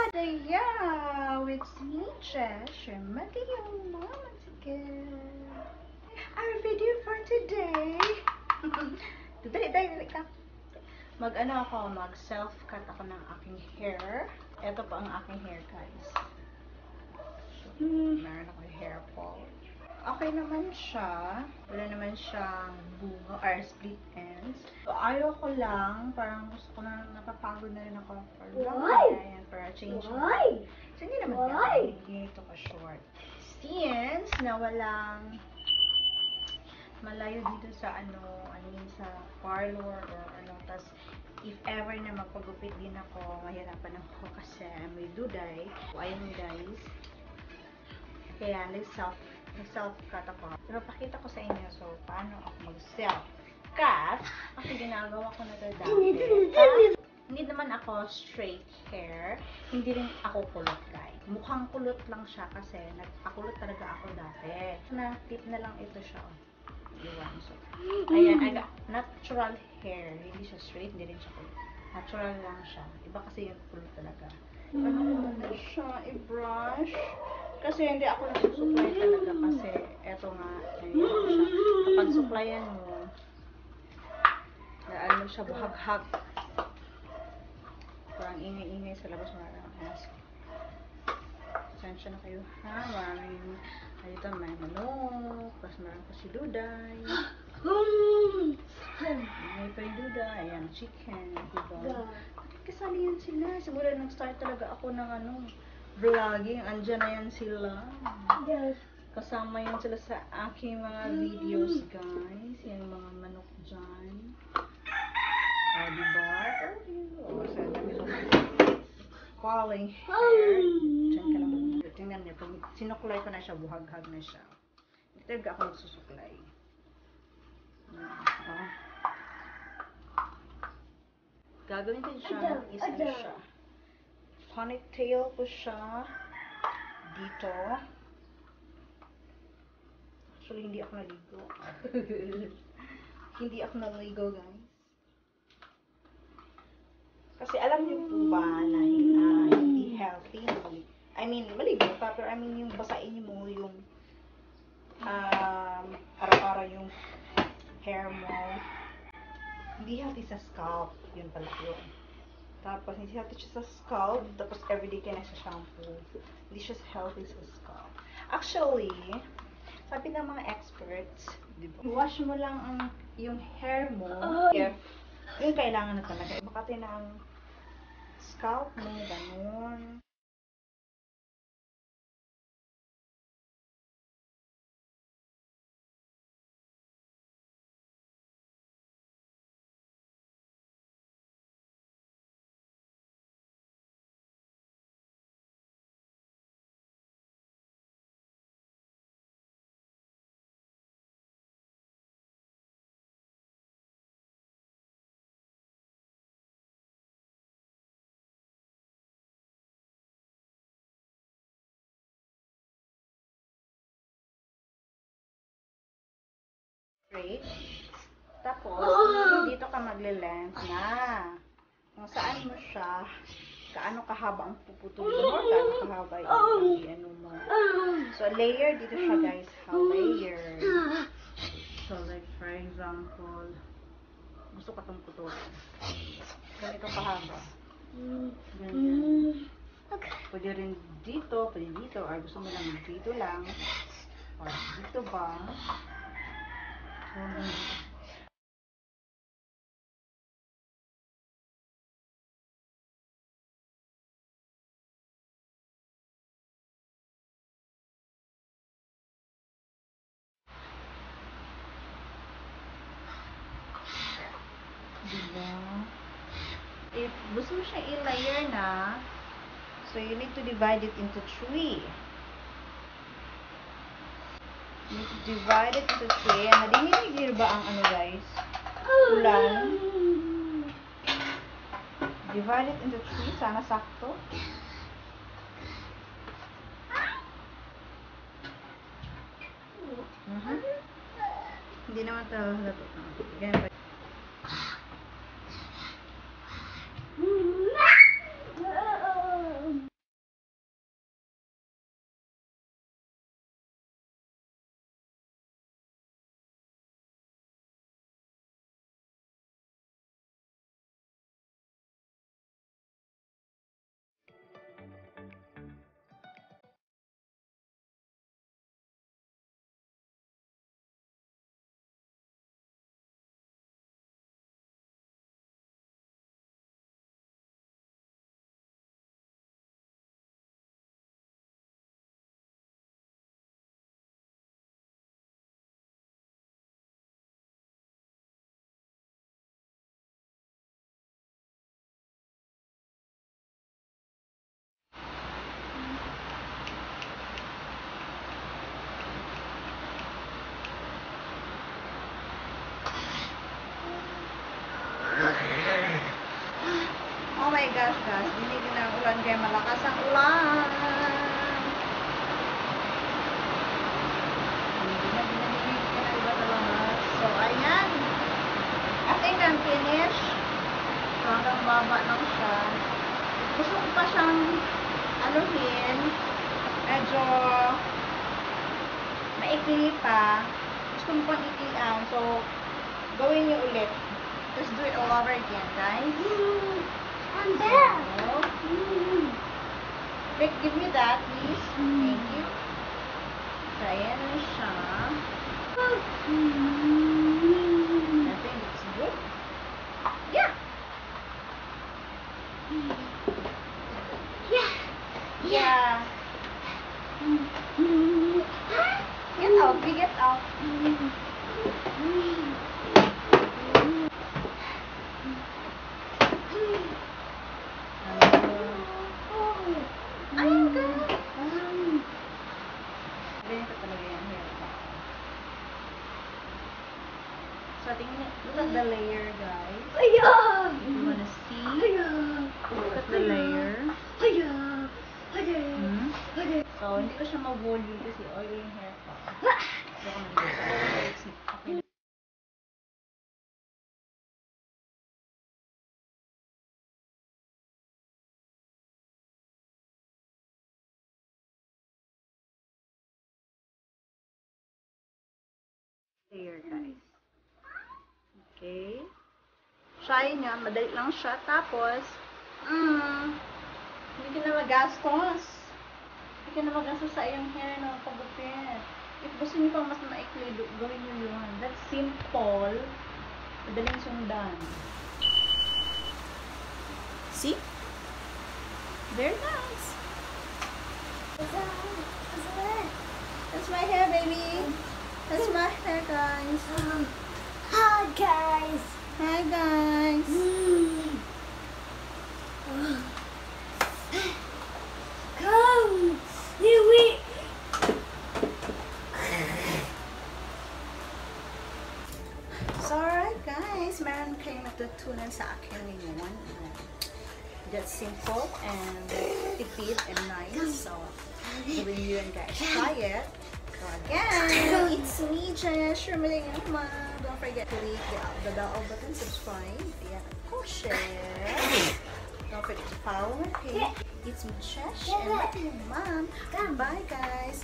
So yeah, it's me, Josh, your Matthew Mama's again. Our video for today. Dali ka. Mag self-cut ako ng aking hair. Ito po ang aking hair, guys. Meron akong hair fall. Okay naman siya. Wala naman siyang bunga or split ends. So, ayaw ko lang. Parang gusto ko na napapagod na rin ako. Para change na. So, hindi naman ganun. Hindi ito ka short. Since na walang malayo dito sa sa parlor or tas if ever na magpagupit din ako, mahirapan ako kasi may duday. So, ayun guys. Kaya self-cut ako. Pero pakita ko sa inyo, so, paano ako mag-self-cut. Kasi ginagawa ko na ito dati. Hindi naman ako straight hair. Hindi rin ako kulot, guys. Mukhang kulot lang siya kasi nagpakulot talaga ako dati. Na-tip na lang ito siya. Iwan. So, ayan, I got natural hair. Hindi siya straight, hindi rin siya kulot. Natural lang siya. Iba kasi yung kulot talaga. Ano ko na siya, i-brush. Kasi hindi ako nagsusuklay talaga kasi eto nga, ayun siya. Kapag suklayan mo, ano siya, buhag-hag. Parang ingay-ingay sa labas mo lang ask. Sensya na kayo, ha? Maraming, dito may manok, tapos meron pa si Duday. May pa yung Duday, ayan, chicken, diba? Kasali yan sila. Siguro nag-start talaga ako ng vlogging. Andyan na yan sila. Kasama yan sila sa aking mga videos, guys. Yung mga manok dyan. O, diba? O, sa dami ko falling hair. Diyan ka lang. Tingnan niyo. Pag sinuklay ko na siya, buhag-hag na siya. Hindi talaga ako nagsusuklay. Gagawin ko siya. Isa na siya. Ponytail ko siya dito. Actually, hindi ako naligo. Hindi ako naligo, guys. Kasi alam niyo po ba na hindi healthy. I mean, maligo pa, pero I mean yung basain mo yung araw-araw yung hair mo. Hindi healthy sa scalp. Yun pala yun. Tapos, hindi healthy siya sa scalp. Tapos, everyday ka na sa shampoo. Hindi siya healthy sa scalp. Actually, sabi ng mga experts, diba? Wash mo lang yung hair mo if yung kailangan na talaga. Makati na ang scalp mo, ganun. Straight. Tapos, dito ka magle-length na. Kung saan mo siya, kaano kahaba ang puputulin mo, kaano kahaba yung ano mo. So, layer dito siya, guys. How layer. So, like, for example, gusto ko itong putulin. Ganito kahaba. Ganyan. Pwede rin dito, pwede dito, or gusto mo lang dito lang. Or dito ba? Diba? If gusto mo siya i-layer na, so you need to divide it into 3. You need to divide it into 3. Nadinig ba ang guys? Ulan. Divide it into 3. Sana sakto. Hindi naman talaga ito. Ganyan ba? gosh, guys. Dinig na ang ulan kaya malakas ang ulan. Dinig ka na iba talaga. So, ayan. I think I'm finished. So, hanggang baba lang siya. Gusto ko pa siyang anuhin. Medyo maikli pa. Gusto mo pang iklian. So, gawin niyo ulit. Just do it all over again, guys. I'm there. Rick, give me that, please. Thank you. So, ayan na siya. I think it's good. Yeah. Yeah. Yeah. Get out. We get out. Ayun ka. Ganito talaga yan. Here. So, tingnan. Look at the layer, guys. Hiya. If you wanna see, Hiya. look at the layer. Hiya. Hiya. Hiya. So, hindi ko siya ma-volume kasi oil yung hair ko. So, kung nandito. Okay. Layer, guys. Okay. Try niya. Madali lang siya. Tapos, hindi ka na magastos. Hindi ka na magastos sa iyong hair na pagupit. If gusto niyo pang mas maikli, gawin niyo yun. That's simple. Madaling sundan. See? Very nice. That's my hair, baby. That's my hair, guys. Hi guys. Hi, guys. Come. You eat. So, alright, guys. Meron kayong natutunan sa akin ngayon. That's simple and tipid and nice. So, gawin nyo yun, guys. Try it. So, again, it's me, Jess. Don't forget to click the bell button, subscribe, and of course, share. Don't forget to follow my page. It's me, Jess, and my mom. Bye, guys.